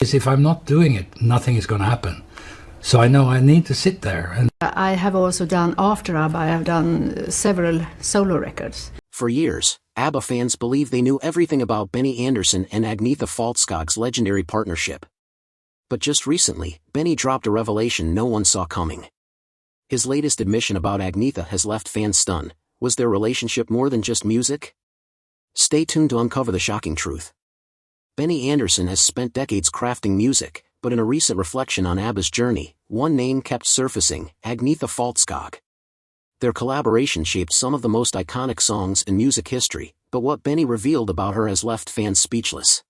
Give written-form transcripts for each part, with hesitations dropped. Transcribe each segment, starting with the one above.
Because if I'm not doing it, nothing is going to happen. So I know I need to sit there. And I have also done, after ABBA, I have done several solo records. For years, ABBA fans believed they knew everything about Benny Andersson and Agnetha Faltskog's legendary partnership. But just recently, Benny dropped a revelation no one saw coming. His latest admission about Agnetha has left fans stunned. Was their relationship more than just music? Stay tuned to uncover the shocking truth. Benny Andersson has spent decades crafting music, but in a recent reflection on ABBA's journey, one name kept surfacing: Agnetha Faltskog. Their collaboration shaped some of the most iconic songs in music history, but what Benny revealed about her has left fans speechless.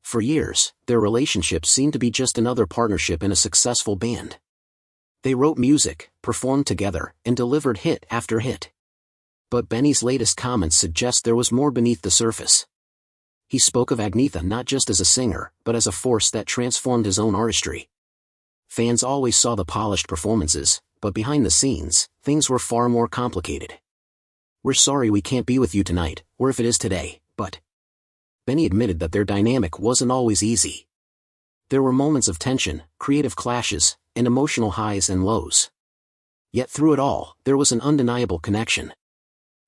For years, their relationship seemed to be just another partnership in a successful band. They wrote music, performed together, and delivered hit after hit. But Benny's latest comments suggest there was more beneath the surface. He spoke of Agnetha not just as a singer, but as a force that transformed his own artistry. Fans always saw the polished performances, but behind the scenes, things were far more complicated. "We're sorry we can't be with you tonight, or if it is today, but..." Benny admitted that their dynamic wasn't always easy. There were moments of tension, creative clashes, and emotional highs and lows. Yet through it all, there was an undeniable connection.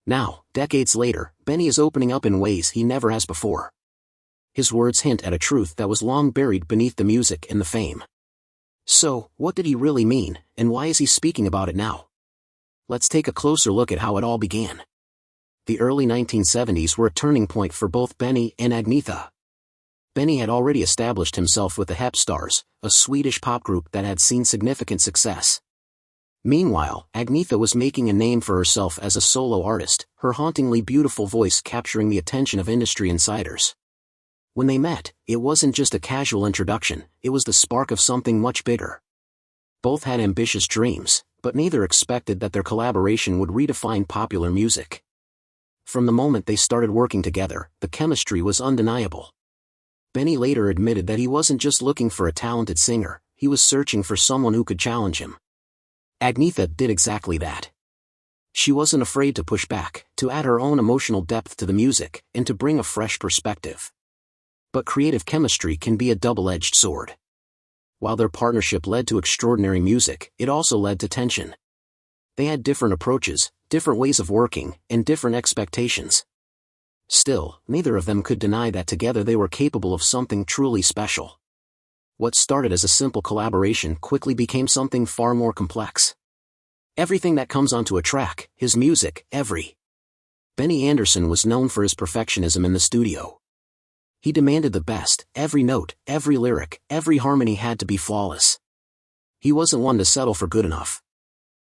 Now, decades later, Benny is opening up in ways he never has before. His words hint at a truth that was long buried beneath the music and the fame. So, what did he really mean, and why is he speaking about it now? Let's take a closer look at how it all began. The early 1970s were a turning point for both Benny and Agnetha. Benny had already established himself with the Hep Stars, a Swedish pop group that had seen significant success. Meanwhile, Agnetha was making a name for herself as a solo artist, her hauntingly beautiful voice capturing the attention of industry insiders. When they met, it wasn't just a casual introduction, it was the spark of something much bigger. Both had ambitious dreams, but neither expected that their collaboration would redefine popular music. From the moment they started working together, the chemistry was undeniable. Benny later admitted that he wasn't just looking for a talented singer, he was searching for someone who could challenge him. Agnetha did exactly that. She wasn't afraid to push back, to add her own emotional depth to the music, and to bring a fresh perspective. But creative chemistry can be a double-edged sword. While their partnership led to extraordinary music, it also led to tension. They had different approaches, different ways of working, and different expectations. Still, neither of them could deny that together they were capable of something truly special. What started as a simple collaboration quickly became something far more complex. Everything that comes onto a track, his music, Benny Andersson was known for his perfectionism in the studio. He demanded the best, every note, every lyric, every harmony had to be flawless. He wasn't one to settle for good enough.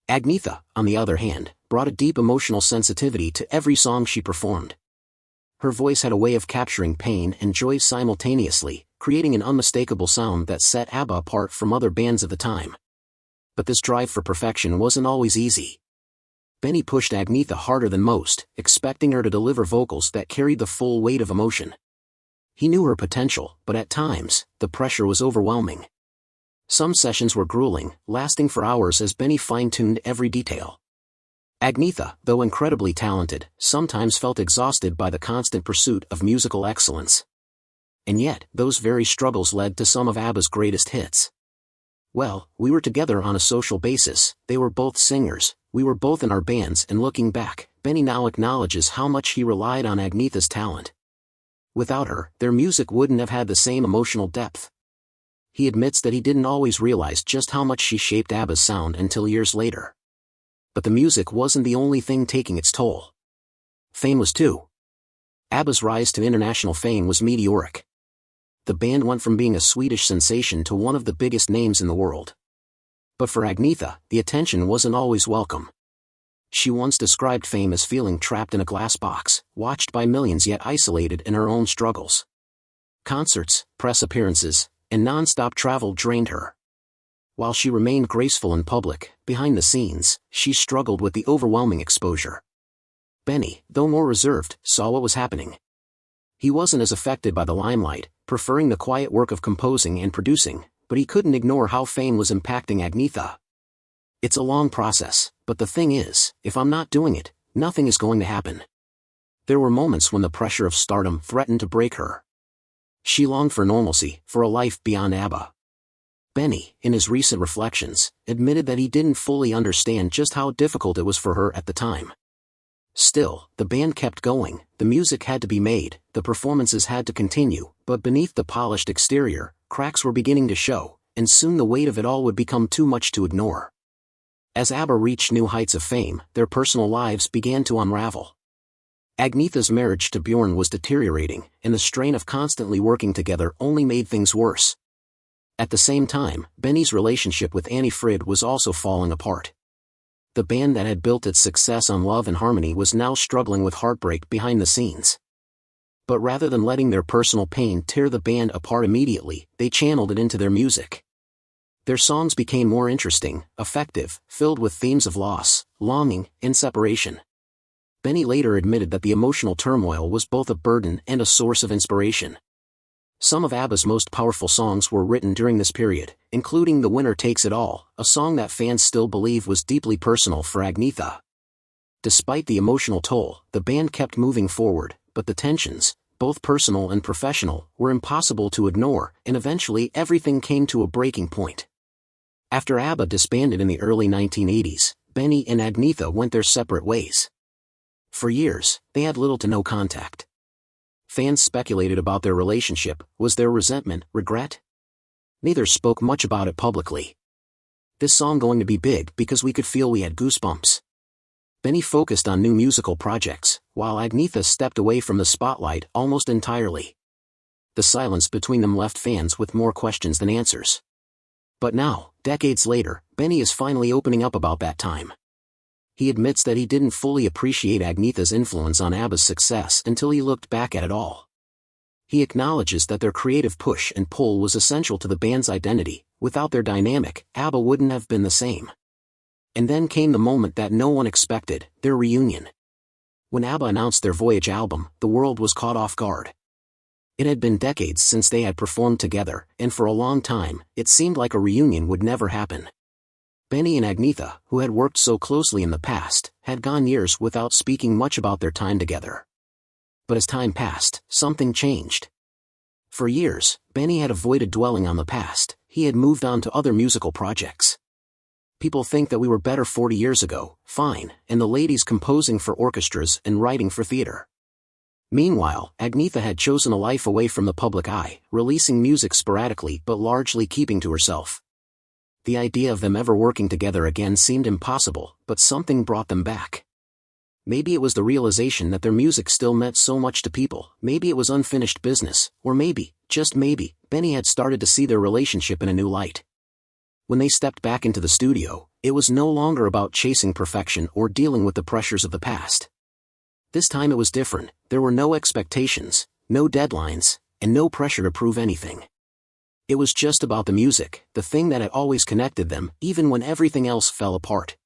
Agnetha, on the other hand, brought a deep emotional sensitivity to every song she performed. Her voice had a way of capturing pain and joy simultaneously, creating an unmistakable sound that set ABBA apart from other bands of the time. But this drive for perfection wasn't always easy. Benny pushed Agnetha harder than most, expecting her to deliver vocals that carried the full weight of emotion. He knew her potential, but at times, the pressure was overwhelming. Some sessions were grueling, lasting for hours as Benny fine-tuned every detail. Agnetha, though incredibly talented, sometimes felt exhausted by the constant pursuit of musical excellence. And yet, those very struggles led to some of ABBA's greatest hits. "Well, we were together on a social basis, they were both singers, we were both in our bands," and looking back, Benny now acknowledges how much he relied on Agnetha's talent. Without her, their music wouldn't have had the same emotional depth. He admits that he didn't always realize just how much she shaped ABBA's sound until years later. But the music wasn't the only thing taking its toll. Fame was too. ABBA's rise to international fame was meteoric. The band went from being a Swedish sensation to one of the biggest names in the world. But for Agnetha, the attention wasn't always welcome. She once described fame as feeling trapped in a glass box, watched by millions yet isolated in her own struggles. Concerts, press appearances, and non-stop travel drained her. While she remained graceful in public, behind the scenes, she struggled with the overwhelming exposure. Benny, though more reserved, saw what was happening. He wasn't as affected by the limelight, preferring the quiet work of composing and producing, but he couldn't ignore how fame was impacting Agnetha. "It's a long process, but the thing is, if I'm not doing it, nothing is going to happen." There were moments when the pressure of stardom threatened to break her. She longed for normalcy, for a life beyond ABBA. Benny, in his recent reflections, admitted that he didn't fully understand just how difficult it was for her at the time. Still, the band kept going, the music had to be made, the performances had to continue, but beneath the polished exterior, cracks were beginning to show, and soon the weight of it all would become too much to ignore. As ABBA reached new heights of fame, their personal lives began to unravel. Agnetha's marriage to Bjorn was deteriorating, and the strain of constantly working together only made things worse. At the same time, Benny's relationship with Anni-Frid was also falling apart. The band that had built its success on love and harmony was now struggling with heartbreak behind the scenes. But rather than letting their personal pain tear the band apart immediately, they channeled it into their music. Their songs became more interesting, effective, filled with themes of loss, longing, and separation. Benny later admitted that the emotional turmoil was both a burden and a source of inspiration. Some of ABBA's most powerful songs were written during this period, including The Winner Takes It All, a song that fans still believe was deeply personal for Agnetha. Despite the emotional toll, the band kept moving forward, but the tensions, both personal and professional, were impossible to ignore, and eventually everything came to a breaking point. After ABBA disbanded in the early 1980s, Benny and Agnetha went their separate ways. For years, they had little to no contact. Fans speculated about their relationship. Was there resentment, regret? Neither spoke much about it publicly. This song going to be big because we could feel we had goosebumps. Benny focused on new musical projects, while Agnetha stepped away from the spotlight almost entirely. The silence between them left fans with more questions than answers. But now, decades later, Benny is finally opening up about that time. He admits that he didn't fully appreciate Agnetha's influence on ABBA's success until he looked back at it all. He acknowledges that their creative push and pull was essential to the band's identity. Without their dynamic, ABBA wouldn't have been the same. And then came the moment that no one expected, their reunion. When ABBA announced their Voyage album, the world was caught off guard. It had been decades since they had performed together, and for a long time, it seemed like a reunion would never happen. Benny and Agnetha, who had worked so closely in the past, had gone years without speaking much about their time together. But as time passed, something changed. For years, Benny had avoided dwelling on the past. He had moved on to other musical projects. People think that we were better 40 years ago, fine, and the ladies composing for orchestras and writing for theater. Meanwhile, Agnetha had chosen a life away from the public eye, releasing music sporadically but largely keeping to herself. The idea of them ever working together again seemed impossible, but something brought them back. Maybe it was the realization that their music still meant so much to people, maybe it was unfinished business, or maybe, just maybe, Benny had started to see their relationship in a new light. When they stepped back into the studio, it was no longer about chasing perfection or dealing with the pressures of the past. This time it was different. There were no expectations, no deadlines, and no pressure to prove anything. It was just about the music, the thing that had always connected them, even when everything else fell apart.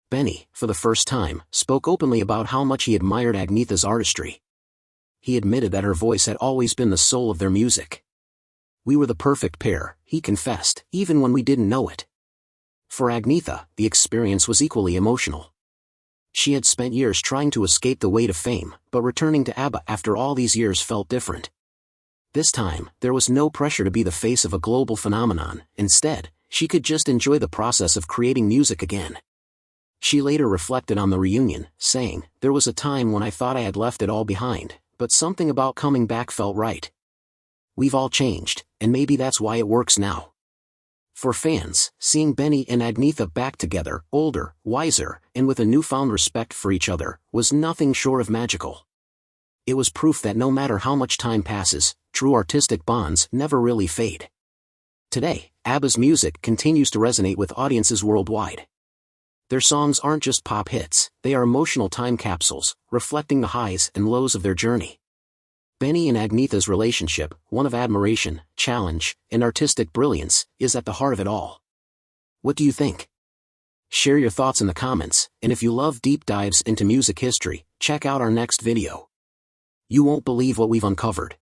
Benny, for the first time, spoke openly about how much he admired Agnetha's artistry. He admitted that her voice had always been the soul of their music. We were the perfect pair, he confessed, even when we didn't know it. For Agnetha, the experience was equally emotional. She had spent years trying to escape the weight of fame, but returning to ABBA after all these years felt different. This time, there was no pressure to be the face of a global phenomenon. Instead, she could just enjoy the process of creating music again. She later reflected on the reunion, saying, "There was a time when I thought I had left it all behind, but something about coming back felt right. We've all changed, and maybe that's why it works now." For fans, seeing Benny and Agnetha back together, older, wiser, and with a newfound respect for each other, was nothing short of magical. It was proof that no matter how much time passes, true artistic bonds never really fade. Today, ABBA's music continues to resonate with audiences worldwide. Their songs aren't just pop hits, they are emotional time capsules, reflecting the highs and lows of their journey. Benny and Agnetha's relationship, one of admiration, challenge, and artistic brilliance, is at the heart of it all. What do you think? Share your thoughts in the comments, and if you love deep dives into music history, check out our next video. You won't believe what we've uncovered.